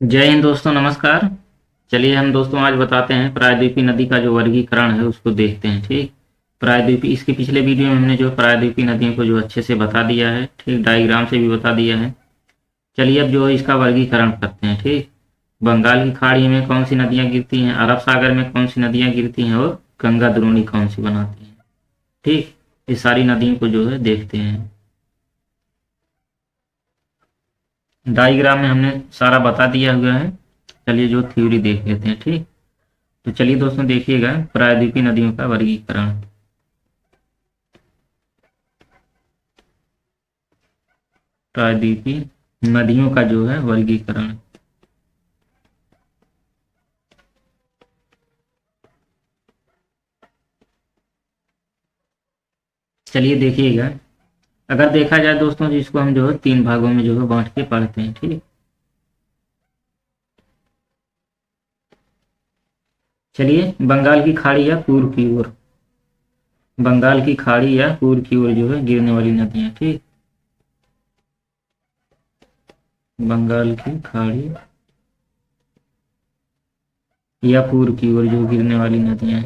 जय हिंद दोस्तों, नमस्कार। चलिए हम दोस्तों आज बताते हैं प्रायद्वीपी नदी का जो वर्गीकरण है उसको देखते हैं। ठीक, प्रायद्वीपी इसके पिछले वीडियो में हमने जो प्रायद्वीपी नदियों को जो अच्छे से बता दिया है, ठीक, डायग्राम से भी बता दिया है। चलिए अब जो है इसका वर्गीकरण करते हैं। ठीक, बंगाल की खाड़ी में कौन सी नदियाँ गिरती हैं, अरब सागर में कौन सी नदियाँ गिरती हैं और गंगा द्रोणी कौन सी बनाती हैं। ठीक, ये सारी नदियों को जो है देखते हैं। डायग्राम में हमने सारा बता दिया हुआ है। चलिए जो थ्योरी देख लेते हैं। ठीक, तो चलिए दोस्तों देखिएगा प्रायद्वीपीय नदियों का वर्गीकरण। प्रायद्वीपीय नदियों का जो है वर्गीकरण। चलिए देखिएगा, अगर देखा जाए दोस्तों तो इसको हम जो है तीन भागों में जो है बांट के पढ़ते हैं। ठीक, चलिए बंगाल की खाड़ी या पूर्व की ओर, बंगाल की खाड़ी या पूर्व की ओर जो है गिरने वाली नदियां। ठीक, बंगाल की खाड़ी या पूर्व की ओर जो गिरने वाली नदियां।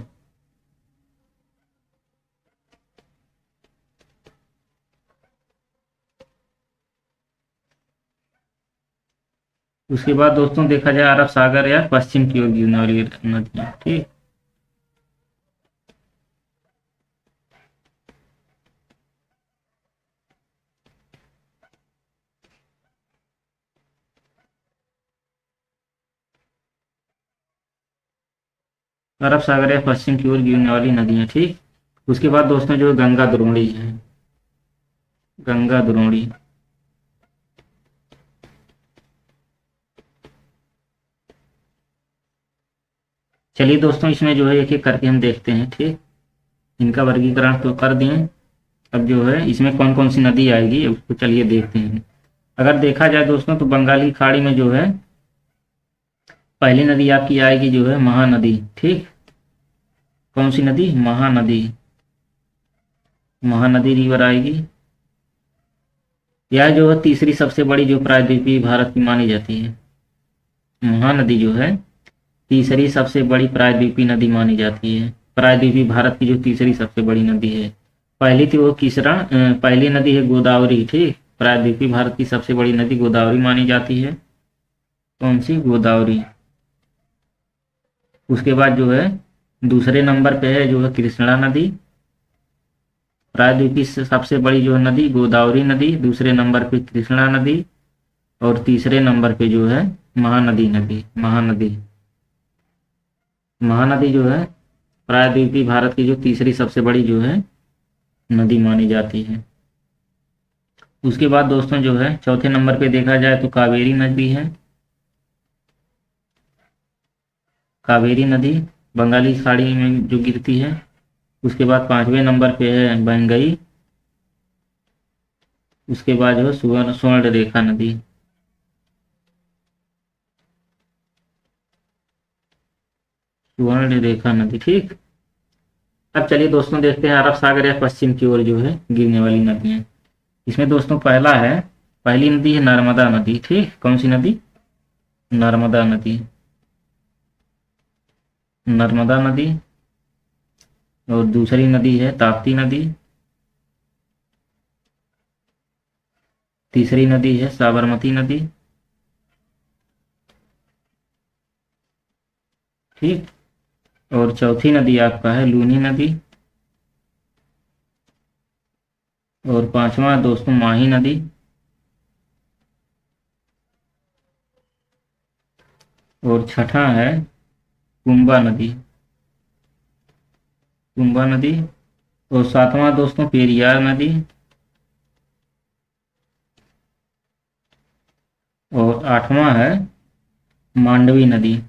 उसके बाद दोस्तों देखा जाए अरब सागर या पश्चिम की ओर गिरने वाली नदियां। ठीक, अरब सागर या पश्चिम की ओर गिरने वाली नदियां। ठीक, उसके बाद दोस्तों जो गंगा द्रोणी है, गंगा द्रोणी। चलिए दोस्तों इसमें जो है एक एक करके हम देखते हैं। ठीक, इनका वर्गीकरण तो कर दिए। अब जो है इसमें कौन कौन सी नदी आएगी उसको चलिए देखते हैं। अगर देखा जाए दोस्तों तो बंगाल की खाड़ी में जो है पहली नदी आपकी आएगी जो है महानदी। ठीक, कौन सी नदी? महानदी। महानदी रिवर आएगी। यह जो है तीसरी सबसे बड़ी जो प्रायद्वीपीय भारत की मानी जाती है। महानदी जो है तीसरी सबसे बड़ी प्रायद्वीपीय नदी मानी जाती है। प्रायद्वीपीय भारत की जो तीसरी सबसे बड़ी नदी है। पहली थी वो पहली नदी है गोदावरी। ठीक, प्रायद्वीपीय भारत की सबसे बड़ी नदी गोदावरी मानी जाती है। कौन सी? गोदावरी। उसके बाद जो है दूसरे नंबर पे है जो है कृष्णा नदी। प्रायद्वीपीय से सबसे बड़ी जो है नदी गोदावरी नदी, दूसरे नंबर पे कृष्णा नदी और तीसरे नंबर पे जो है महानदी नदी। महानदी, महानदी जो है प्रायद्वीपीय भारत की जो तीसरी सबसे बड़ी जो है नदी मानी जाती है। उसके बाद दोस्तों जो है चौथे नंबर पे देखा जाए तो कावेरी नदी है। कावेरी नदी बंगाली खाड़ी में जो गिरती है। उसके बाद पांचवें नंबर पे है बंगई। उसके बाद जो है स्वर्ण रेखा नदी। स्वर्ण रेखा नदी। ठीक, अब चलिए दोस्तों देखते हैं अरब सागर या पश्चिम की ओर जो है गिरने वाली नदियां। इसमें दोस्तों पहली नदी है नर्मदा नदी। ठीक, कौन सी नदी? नर्मदा नदी। नर्मदा नदी। और दूसरी नदी है ताप्ती नदी। तीसरी नदी है साबरमती नदी। ठीक, और चौथी नदी आपका है लूनी नदी। और पांचवा दोस्तों माही नदी। और छठा है कुंभा नदी। कुंभा नदी। और सातवां दोस्तों पेरियार नदी। और आठवां है मांडवी नदी।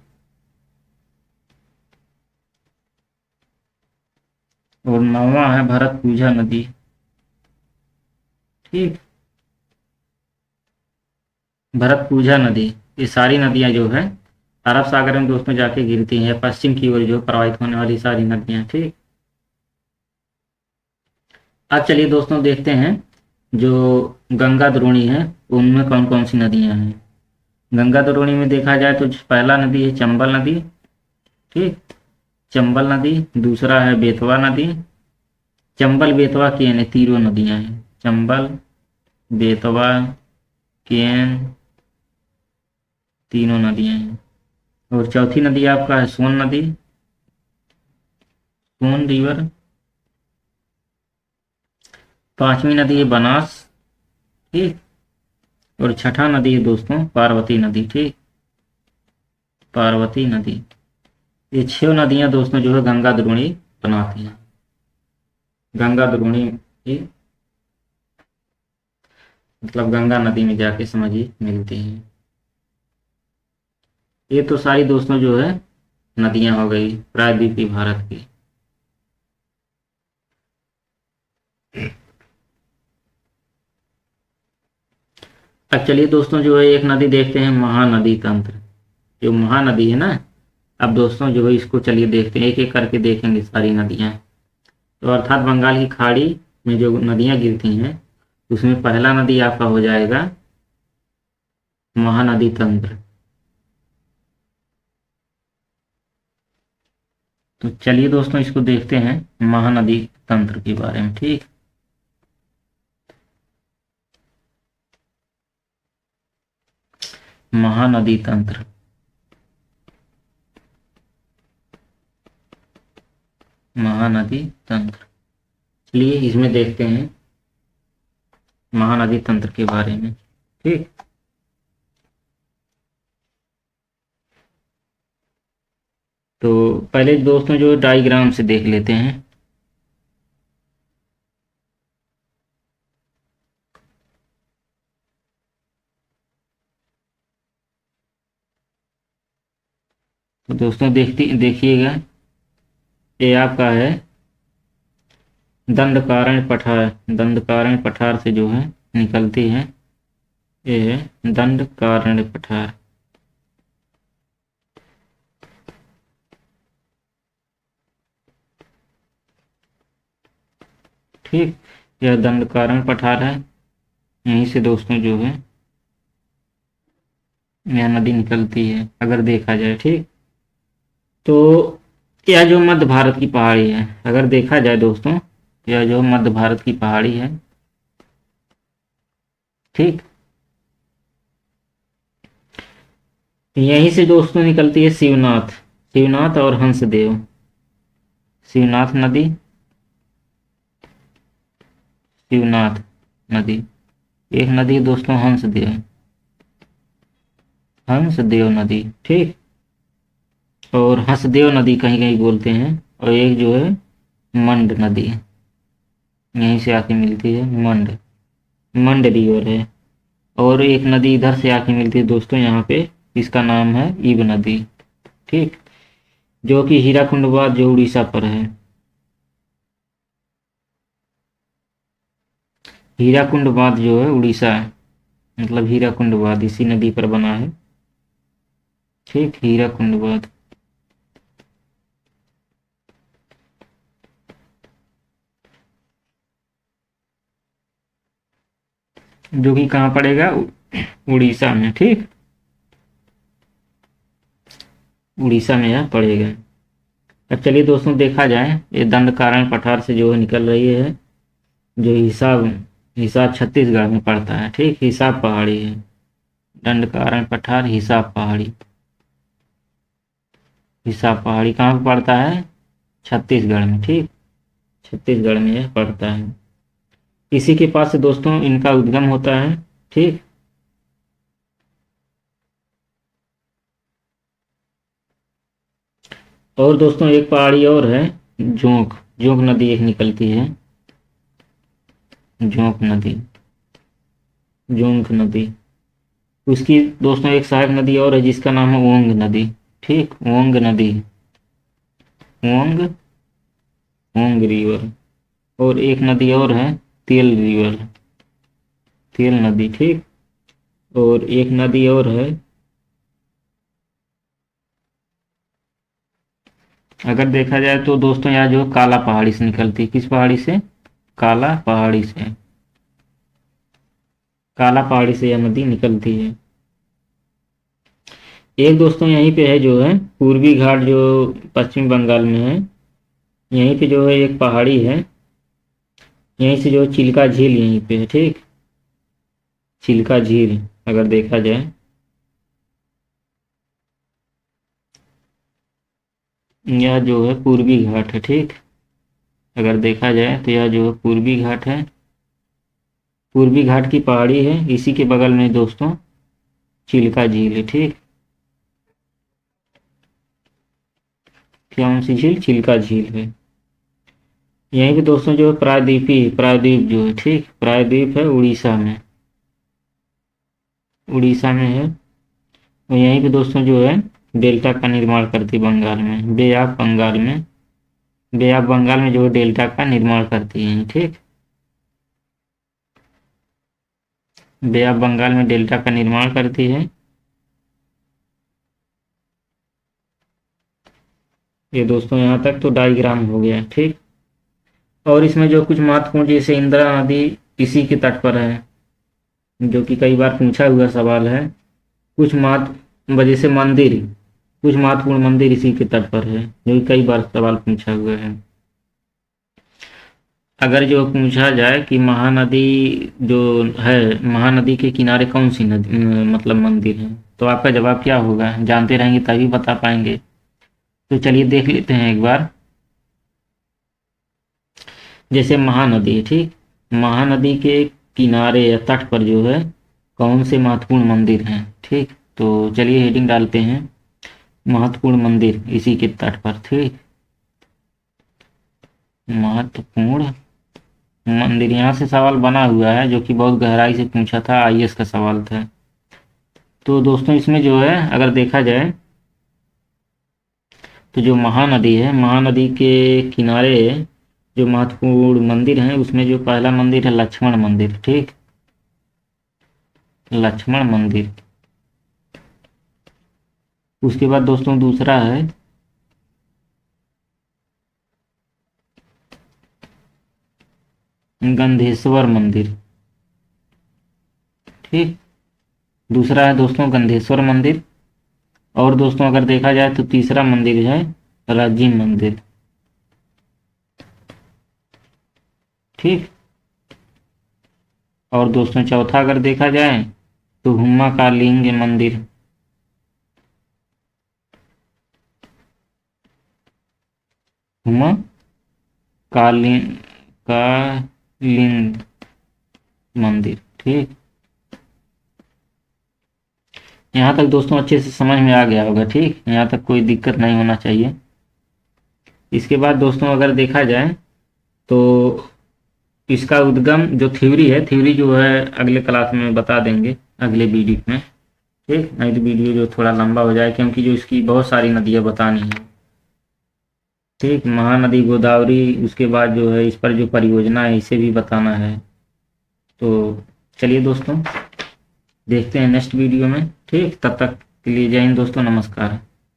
और नौवां है भरतपुजा नदी। ठीक, भरतपुजा नदी। ये सारी नदियां जो है अरब सागर में दोस्तों जाके गिरती हैं, पश्चिम की ओर जो प्रवाहित होने वाली सारी नदियां। ठीक, अब चलिए दोस्तों देखते हैं जो गंगा द्रोणी है उनमें कौन कौन सी नदियां हैं। गंगा द्रोणी में देखा जाए तो पहला नदी है चंबल नदी, ठीक, चंबल नदी। दूसरा है बेतवा नदी। चंबल बेतवा केन तीनों नदियां हैं, चंबल बेतवा केन तीनों नदियां हैं। और चौथी नदी आपका है सोन नदी, सोन रिवर। पांचवी नदी है बनास, ठीक। और छठा नदी है दोस्तों पार्वती नदी, ठीक, पार्वती नदी। ये 6 नदियां दोस्तों जो है गंगा द्रोणी बनाती हैं। गंगा द्रोणी मतलब गंगा नदी में जाके समझिए मिलती हैं। ये तो सारी दोस्तों जो है नदियां हो गई प्रायद्वीपीय भारत की। अब चलिए दोस्तों जो है एक नदी देखते हैं महानदी तंत्र। जो महानदी है ना, अब दोस्तों जो है इसको चलिए देखते हैं, एक एक करके देखेंगे सारी नदियां। तो अर्थात बंगाल की खाड़ी में जो नदियां गिरती हैं उसमें पहला नदी आपका हो जाएगा महानदी तंत्र। तो चलिए दोस्तों इसको देखते हैं महानदी तंत्र के बारे में, ठीक। महानदी तंत्र, महानदी तंत्र, चलिए इसमें देखते हैं महानदी तंत्र के बारे में, ठीक। तो पहले दोस्तों जो डायग्राम से देख लेते हैं। तो दोस्तों देखिएगा, ये आपका है दंडकारण्य पठार। दंडकारण्य पठार से जो है निकलती है, ये है दंडकारण्य पठार, ठीक। यह दंडकारण्य पठार है, यहीं से दोस्तों जो है यह नदी निकलती है अगर देखा जाए, ठीक। तो यह जो मध्य भारत की पहाड़ी है, अगर देखा जाए दोस्तों, यह जो मध्य भारत की पहाड़ी है, ठीक, यहीं से दोस्तों निकलती है शिवनाथ, शिवनाथ और हंसदेव। शिवनाथ नदी, शिवनाथ नदी। एक नदी दोस्तों हंसदेव, हंसदेव नदी, ठीक। और हंसदेव नदी कहीं कहीं बोलते हैं। और एक जो है मंड नदी, यहीं से आके मिलती है मंड, मंड रिवर है। और एक नदी इधर से आके मिलती है दोस्तों यहाँ पे, इसका नाम है ईब नदी, ठीक, जो कि हीराकुंड जो उड़ीसा पर है। हीराकुंड बांध जो है उड़ीसा है, मतलब हीराकुंड बांध इसी नदी पर बना है, ठीक, हीराकुंड बांध। जो कि कहाँ पड़ेगा, उड़ीसा में, ठीक, उड़ीसा में यह पड़ेगा। अब चलिए दोस्तों देखा जाए, ये दंडकारण्य पठार से जो है निकल रही है, जो हिसाब हिसाब छत्तीसगढ़ में पड़ता है, ठीक, हिसाब पहाड़ी है। दंडकारण्य पठार हिसाब पहाड़ी, हिसाब पहाड़ी कहाँ पर पड़ता है, छत्तीसगढ़ में, ठीक, छत्तीसगढ़ में यह पड़ता है। इसी के पास से दोस्तों इनका उद्गम होता है, ठीक। और दोस्तों एक पहाड़ी और है जोंक, जोंक नदी एक निकलती है, जोंक नदी, जोंक नदी। उसकी दोस्तों एक सहायक नदी और है जिसका नाम है ओंग नदी, ठीक, ओंग नदी, ओंग, ओंग रिवर। और एक नदी और है तेल रिवर, तेल नदी, ठीक। और एक नदी और है, अगर देखा जाए तो दोस्तों यहाँ जो काला पहाड़ी से निकलती है, किस पहाड़ी से, काला पहाड़ी से, काला पहाड़ी से यह नदी निकलती है। एक दोस्तों यहीं पे है जो है पूर्वी घाट, जो पश्चिम बंगाल में है। यहीं पे जो है एक पहाड़ी है, यहीं से जो चिल्का झील यहीं पे है, ठीक। चिल्का झील अगर देखा जाए, यह जो है पूर्वी घाट है, ठीक। अगर देखा जाए तो यह जो है पूर्वी घाट है, पूर्वी घाट की पहाड़ी है, इसी के बगल में दोस्तों चिल्का झील है, ठीक। कौन सी झील? चिल्का झील है। यहीं पे दोस्तों जो है प्रायद्वीप जो है, ठीक। प्रायद्वीप है उड़ीसा में, उड़ीसा में है। और यहीं पे दोस्तों जो है डेल्टा का निर्माण करती बंगाल में, बे ऑफ बंगाल में, बे ऑफ बंगाल में जो है डेल्टा का निर्माण करती है, ठीक। बे ऑफ बंगाल में डेल्टा का निर्माण करती है। ये दोस्तों यहाँ तक तो डायग्राम हो गया, ठीक। और इसमें जो कुछ महत्वपूर्ण, जैसे इंदिरा नदी इसी के तट पर है, जो कि कई बार पूछा हुआ सवाल है। कुछ महत्व वजह से मंदिर, कुछ महत्वपूर्ण मंदिर इसी के तट पर है, जो कि कई बार सवाल पूछा हुआ है। अगर जो पूछा जाए कि महानदी जो है, महानदी के किनारे कौन सी नदी मतलब मंदिर है, तो आपका जवाब क्या होगा? जानते रहेंगे तभी बता पाएंगे। तो चलिए देख लेते हैं एक बार। जैसे महानदी है, ठीक। महानदी के किनारे या तट पर जो है कौन से महत्वपूर्ण मंदिर हैं, ठीक। तो चलिए हेडिंग डालते हैं, महत्वपूर्ण मंदिर इसी के तट पर, ठीक। महत्वपूर्ण मंदिर, यहाँ से सवाल बना हुआ है जो कि बहुत गहराई से पूछा था, आईएएस का सवाल था। तो दोस्तों इसमें जो है अगर देखा जाए तो जो महानदी है, महानदी के किनारे जो महत्वपूर्ण मंदिर हैं उसमें जो पहला मंदिर है लक्ष्मण मंदिर, ठीक। लक्ष्मण मंदिर। उसके बाद दोस्तों दूसरा है गंधेश्वर मंदिर, ठीक। दूसरा है दोस्तों गंधेश्वर मंदिर। और दोस्तों अगर देखा जाए तो तीसरा मंदिर है राजीव मंदिर, ठीक। और दोस्तों चौथा अगर देखा जाए तो हुम्मा का लिंग मंदिर, हुम्मा का लिंग मंदिर, ठीक। यहाँ तक दोस्तों अच्छे से समझ में आ गया होगा, ठीक। यहाँ तक कोई दिक्कत नहीं होना चाहिए। इसके बाद दोस्तों अगर देखा जाए तो इसका उद्गम जो थ्योरी है, थ्योरी जो है अगले क्लास में बता देंगे, अगले वीडियो में, ठीक। नहीं तो वीडियो जो थोड़ा लंबा हो जाए, क्योंकि जो इसकी बहुत सारी नदियाँ बतानी है, ठीक। महानदी गोदावरी, उसके बाद जो है इस पर जो परियोजना है इसे भी बताना है। तो चलिए दोस्तों देखते हैं नेक्स्ट वीडियो में, ठीक। तब तक के लिए जय हिंद दोस्तों, नमस्कार।